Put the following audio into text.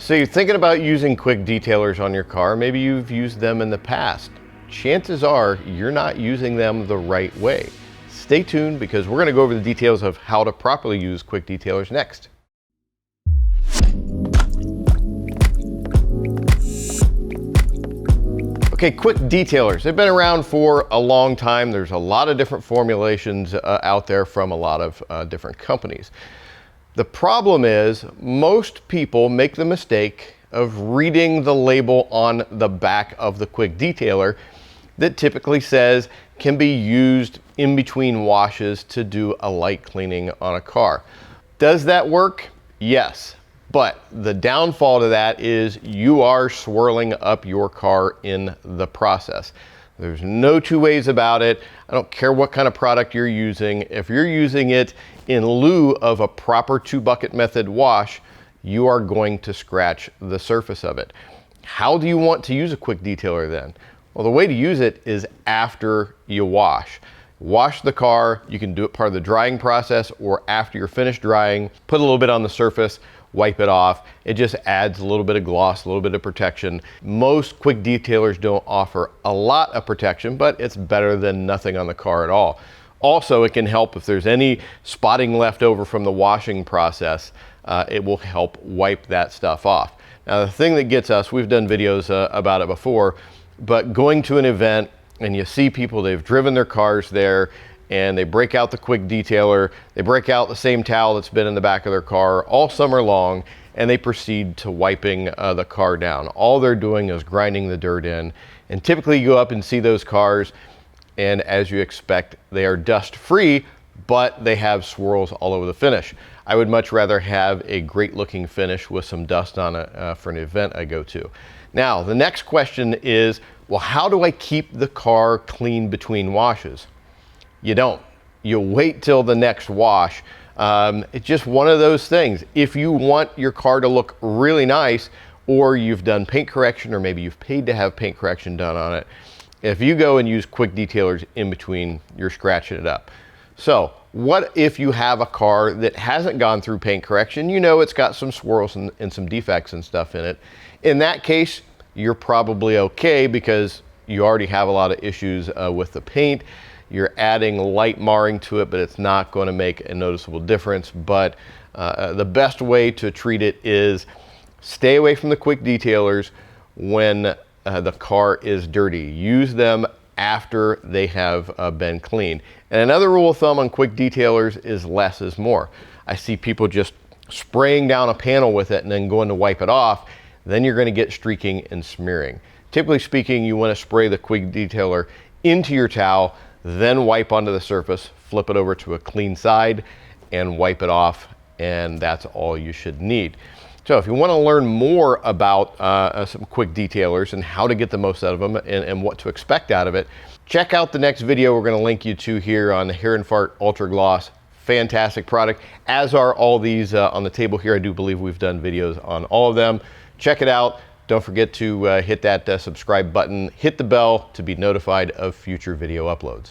So you're thinking about using quick detailers on your car. Maybe you've used them in the past. Chances are you're not using them the right way. Stay tuned because we're going to go over the details of how to properly use quick detailers next. Okay, quick detailers. They've been around for a long time. There's a lot of different formulations out there from a lot of different companies. The problem is most people make the mistake of reading the label on the back of the quick detailer that typically says can be used in between washes to do a light cleaning on a car. Does that work? Yes. But the downfall to that is you are swirling up your car in the process. There's no two ways about it. I don't care what kind of product you're using. If you're using it in lieu of a proper 2-bucket method wash, you are going to scratch the surface of it. How do you want to use a quick detailer then? Well, the way to use it is after you wash. Wash the car. You can do it part of the drying process or after you're finished drying. Put a little bit on the surface, wipe it off. It just adds a little bit of gloss, a little bit of protection. Most quick detailers don't offer a lot of protection, but it's better than nothing on the car at all. Also, it can help if there's any spotting left over from the washing process. It will help wipe that stuff off. Now, the thing that gets us, we've done videos about it before, but going to an event and you see people, they've driven their cars there, and they break out the quick detailer, they break out the same towel that's been in the back of their car all summer long, and they proceed to wiping the car down. All they're doing is grinding the dirt in, and typically you go up and see those cars, and as you expect, they are dust free, but they have swirls all over the finish. I would much rather have a great looking finish with some dust on it for an event I go to. Now, the next question is, well, how do I keep the car clean between washes? You don't. You wait till the next wash. It's just one of those things. If you want your car to look really nice, or you've done paint correction, or maybe you've paid to have paint correction done on it, if you go and use quick detailers in between, you're scratching it up. So what if you have a car that hasn't gone through paint correction? You know it's got some swirls and some defects and stuff in it. In that case, you're probably okay because you already have a lot of issues with the paint. You're adding light marring to it, but it's not going to make a noticeable difference. But the best way to treat it is stay away from the quick detailers when the car is dirty. Use them after they have been cleaned. And another rule of thumb on quick detailers is less is more. I see people just spraying down a panel with it and then going to wipe it off. Then you're going to get streaking and smearing. Typically speaking, you want to spray the quick detailer into your towel, then wipe onto the surface, flip it over to a clean side, and wipe it off, and that's all you should need. So if you want to learn more about some quick detailers and how to get the most out of them and what to expect out of it, check out the next video we're going to link you to here on the Hear & Fart Ultra Gloss. Fantastic product, as are all these on the table here. I do believe we've done videos on all of them. Check it out. Don't forget to hit that subscribe button, hit the bell to be notified of future video uploads.